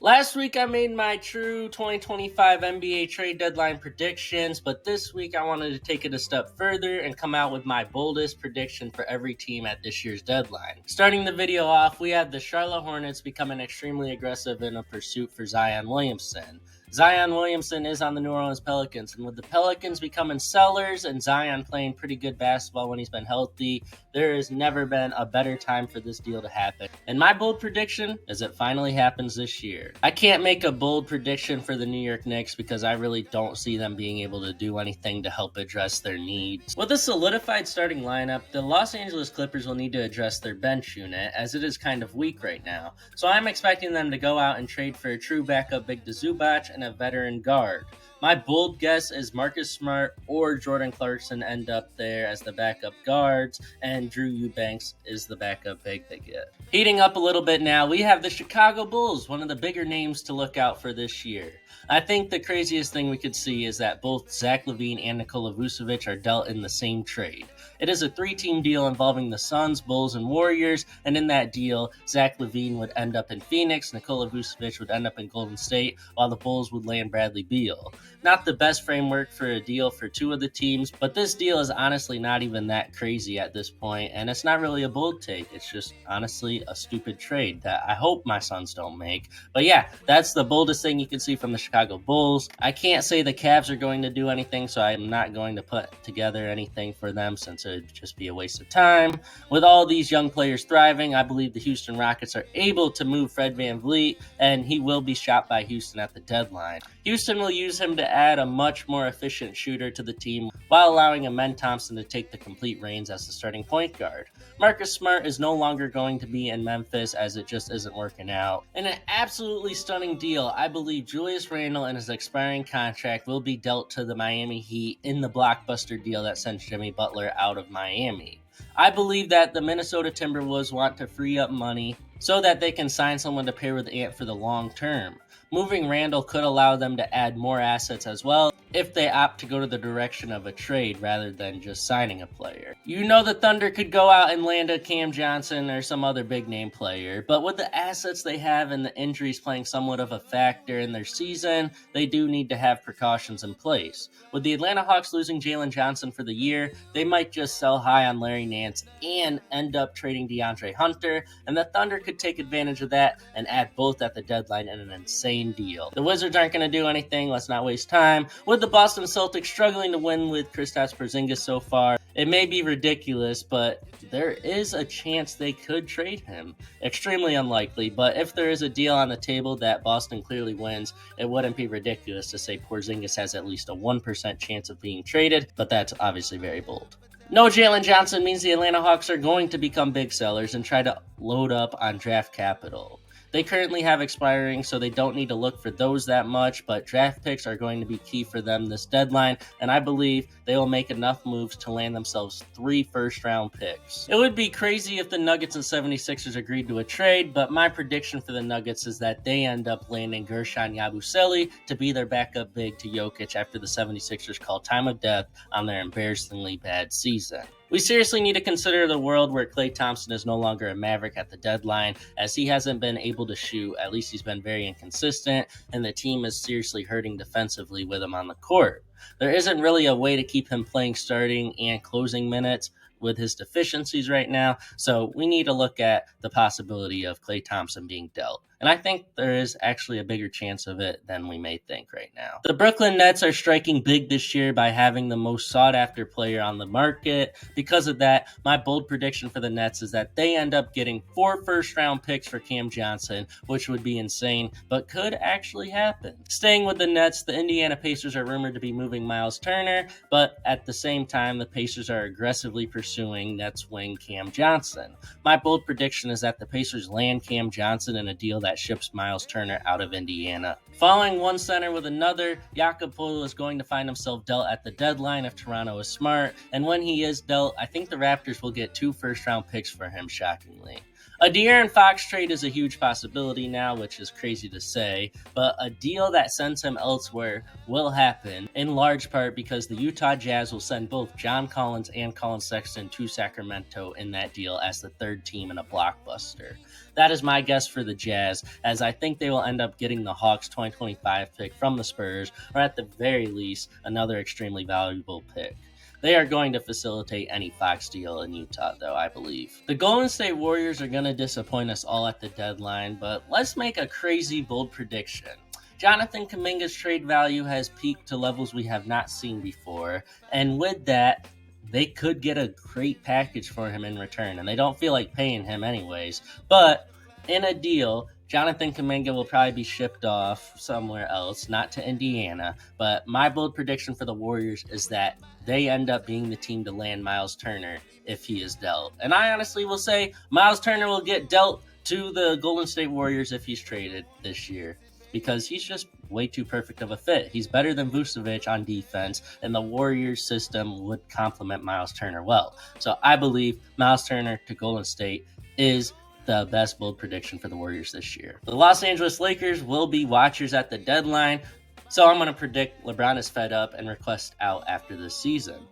Last week I made my true 2025 NBA trade deadline predictions, but this week I wanted to take it a step further and come out with my boldest prediction for every team at this year's deadline. Starting the video off, we have the Charlotte Hornets becoming extremely aggressive in a pursuit for Zion Williamson. Zion Williamson is on the New Orleans Pelicans, and with the Pelicans becoming sellers and Zion playing pretty good basketball when he's been healthy, there has never been a better time for this deal to happen. And my bold prediction is it finally happens this year. I can't make a bold prediction for the New York Knicks because I really don't see them being able to do anything to help address their needs. With a solidified starting lineup, the Los Angeles Clippers will need to address their bench unit as it is kind of weak right now. So I'm expecting them to go out and trade for a true backup big to Zubac and a veteran guard. My bold guess is Marcus Smart or Jordan Clarkson end up there as the backup guards, and Drew Eubanks is the backup big they get. Heating up a little bit now, we have the Chicago Bulls, one of the bigger names to look out for this year. I think the craziest thing we could see is that both Zach LaVine and Nikola Vucevic are dealt in the same trade. It is a three-team deal involving the Suns, Bulls, and Warriors, and in that deal, Zach LaVine would end up in Phoenix, Nikola Vucevic would end up in Golden State, while the Bulls would land Bradley Beal. Not the best framework for a deal for two of the teams, but this deal is honestly not even that crazy at this point, and it's not really a bold take. It's just honestly a stupid trade that I hope my Suns don't make. But yeah, that's the boldest thing you can see from the Chicago Bulls. I can't say the Cavs are going to do anything, so I'm not going to put together anything for them since it would just be a waste of time. With all these young players thriving, I believe the Houston Rockets are able to move Fred VanVleet, and he will be shopped by Houston at the deadline. Houston will use him to add a much more efficient shooter to the team while allowing Amen Thompson to take the complete reins as the starting point guard. Marcus Smart is no longer going to be in Memphis as it just isn't working out. In an absolutely stunning deal, I believe Julius Randle and his expiring contract will be dealt to the Miami Heat in the blockbuster deal that sends Jimmy Butler out of Miami. I believe that the Minnesota Timberwolves want to free up money so that they can sign someone to pair with Ant for the long term. Moving Randle could allow them to add more assets as well if they opt to go to the direction of a trade rather than just signing a player. You know the Thunder could go out and land a Cam Johnson or some other big name player, but with the assets they have and the injuries playing somewhat of a factor in their season, they do need to have precautions in place. With the Atlanta Hawks losing Jalen Johnson for the year, they might just sell high on Larry Nance and end up trading DeAndre Hunter, and the Thunder could take advantage of that and add both at the deadline in an insane deal. The Wizards aren't going to do anything, let's not waste time. With the Boston Celtics struggling to win with Kristaps Porzingis so far, it may be ridiculous, but there is a chance they could trade him. Extremely unlikely, but if there is a deal on the table that Boston clearly wins, it wouldn't be ridiculous to say Porzingis has at least a 1% chance of being traded, but that's obviously very bold. No Jalen Johnson means the Atlanta Hawks are going to become big sellers and try to load up on draft capital. They currently have expiring, so they don't need to look for those that much, but draft picks are going to be key for them this deadline, and I believe they will make enough moves to land themselves 3 first-round picks. It would be crazy if the Nuggets and 76ers agreed to a trade, but my prediction for the Nuggets is that they end up landing Gershon Yabusele to be their backup big to Jokic after the 76ers call time of death on their embarrassingly bad season. We seriously need to consider the world where Klay Thompson is no longer a Maverick at the deadline, as he hasn't been able to shoot. At least he's been very inconsistent, and the team is seriously hurting defensively with him on the court. There isn't really a way to keep him playing starting and closing minutes with his deficiencies right now, so we need to look at the possibility of Klay Thompson being dealt. And I think there is actually a bigger chance of it than we may think right now. The Brooklyn Nets are striking big this year by having the most sought-after player on the market. Because of that, my bold prediction for the Nets is that they end up getting 4 first-round picks for Cam Johnson, which would be insane, but could actually happen. Staying with the Nets, the Indiana Pacers are rumored to be moving Miles Turner, but at the same time, the Pacers are aggressively pursuing Nets wing Cam Johnson. My bold prediction is that the Pacers land Cam Johnson in a deal that ships Miles Turner out of Indiana. Following one center with another, Jakob Poeltl is going to find himself dealt at the deadline if Toronto is smart, and when he is dealt, I think the Raptors will get 2 first-round picks for him, shockingly. A De'Aaron Fox trade is a huge possibility now, which is crazy to say, but a deal that sends him elsewhere will happen, in large part because the Utah Jazz will send both John Collins and Colin Sexton to Sacramento in that deal as the third team in a blockbuster. That is my guess for the Jazz, as I think they will end up getting the Hawks 2025 pick from the Spurs, or at the very least, another extremely valuable pick. They are going to facilitate any Fox deal in Utah, though, I believe. The Golden State Warriors are going to disappoint us all at the deadline, but let's make a crazy, bold prediction. Jonathan Kuminga's trade value has peaked to levels we have not seen before, and with that, they could get a great package for him in return, and they don't feel like paying him anyways. But in a deal, Jonathan Kuminga will probably be shipped off somewhere else, not to Indiana. But my bold prediction for the Warriors is that they end up being the team to land Miles Turner if he is dealt. And I honestly will say Miles Turner will get dealt to the Golden State Warriors if he's traded this year, because he's just way too perfect of a fit. He's better than Vucevic on defense, and the Warriors system would complement Miles Turner well. So I believe Miles Turner to Golden State is the best bold prediction for the Warriors this year. The Los Angeles Lakers will be watchers at the deadline, so I'm going to predict LeBron is fed up and requests out after this season.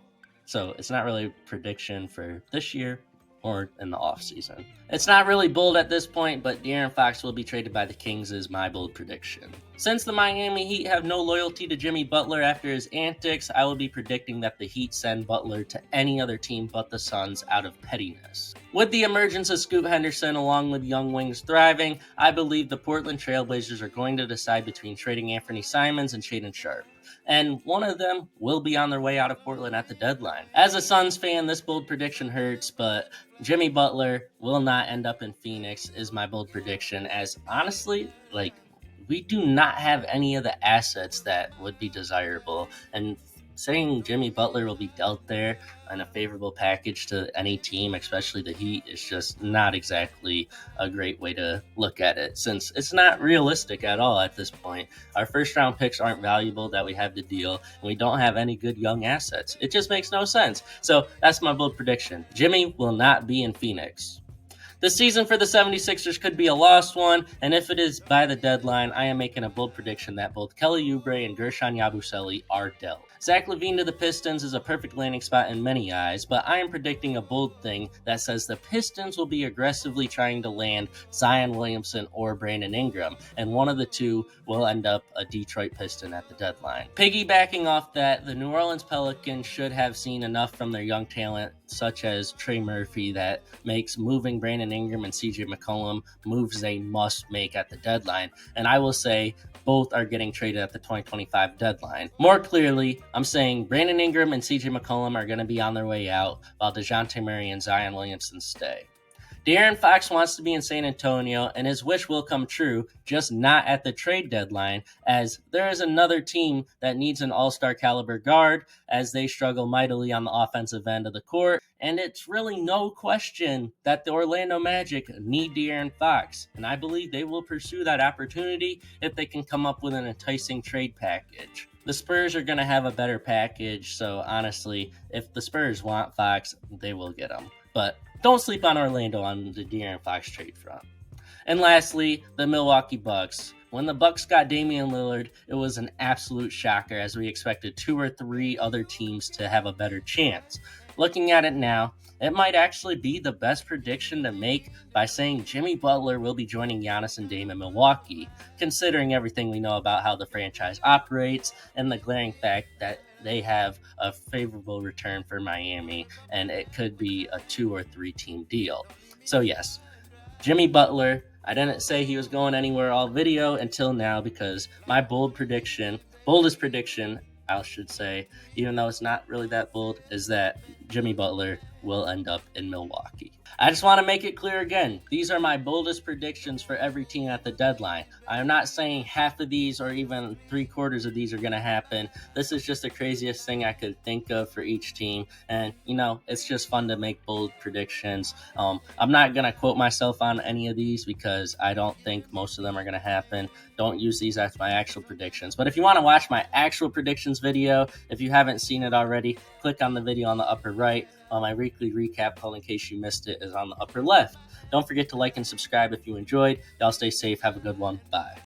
So it's not really a prediction for this year or in the offseason. It's not really bold at this point, but De'Aaron Fox will be traded by the Kings is my bold prediction. Since the Miami Heat have no loyalty to Jimmy Butler after his antics, I will be predicting that the Heat send Butler to any other team but the Suns out of pettiness. With the emergence of Scoot Henderson along with young wings thriving, I believe the Portland Trailblazers are going to decide between trading Anthony Simons and Shaedon Sharpe, and one of them will be on their way out of Portland at the deadline. As a Suns fan, this bold prediction hurts, but Jimmy Butler will not end up in Phoenix is my bold prediction, as honestly, we do not have any of the assets that would be desirable, and saying Jimmy Butler will be dealt there on a favorable package to any team, especially the Heat, is just not exactly a great way to look at it, since it's not realistic at all at this point. Our first round picks aren't valuable that we have to deal, and we don't have any good young assets. It just makes no sense. So that's my bold prediction. Jimmy will not be in Phoenix. The season for the 76ers could be a lost one, and if it is by the deadline, I am making a bold prediction that both Kelly Oubre and Gershon Yabusele are dealt. Zach LaVine to the Pistons is a perfect landing spot in many eyes, but I am predicting a bold thing that says the Pistons will be aggressively trying to land Zion Williamson or Brandon Ingram, and one of the two will end up a Detroit Piston at the deadline. Piggybacking off that, the New Orleans Pelicans should have seen enough from their young talent, such as Trey Murphy, that makes moving Brandon Ingram and CJ McCollum moves they must make at the deadline, and I will say both are getting traded at the 2025 deadline. More clearly, I'm saying Brandon Ingram and CJ McCollum are going to be on their way out, while DeJounte Murray and Zion Williamson stay. De'Aaron Fox wants to be in San Antonio, and his wish will come true, just not at the trade deadline, as there is another team that needs an all-star caliber guard, as they struggle mightily on the offensive end of the court, and it's really no question that the Orlando Magic need De'Aaron Fox, and I believe they will pursue that opportunity if they can come up with an enticing trade package. The Spurs are going to have a better package, so honestly, if the Spurs want Fox, they will get him. But don't sleep on Orlando on the De'Aaron Fox trade front. And lastly, the Milwaukee Bucks. When the Bucks got Damian Lillard, it was an absolute shocker, as we expected 2 or 3 other teams to have a better chance. Looking at it now, it might actually be the best prediction to make by saying Jimmy Butler will be joining Giannis and Dame in Milwaukee, considering everything we know about how the franchise operates and the glaring fact that they have a favorable return for Miami, and it could be a 2 or 3 team deal. So yes, Jimmy Butler, I didn't say he was going anywhere all video until now, because my boldest prediction, I should say, even though it's not really that bold, is that Jimmy Butler will end up in Milwaukee. I just want to make it clear again, these are my boldest predictions for every team at the deadline. I am not saying half of these or even 3/4 of these are going to happen. This is just the craziest thing I could think of for each team, and it's just fun to make bold predictions. I'm not going to quote myself on any of these because I don't think most of them are going to happen. Don't use these as my actual predictions. But if you want to watch my actual predictions video, if you haven't seen it already, click on the video on the upper right. My weekly recap call, in case you missed it, is on the upper left. Don't forget to like and subscribe if you enjoyed. Y'all stay safe. Have a good one. Bye.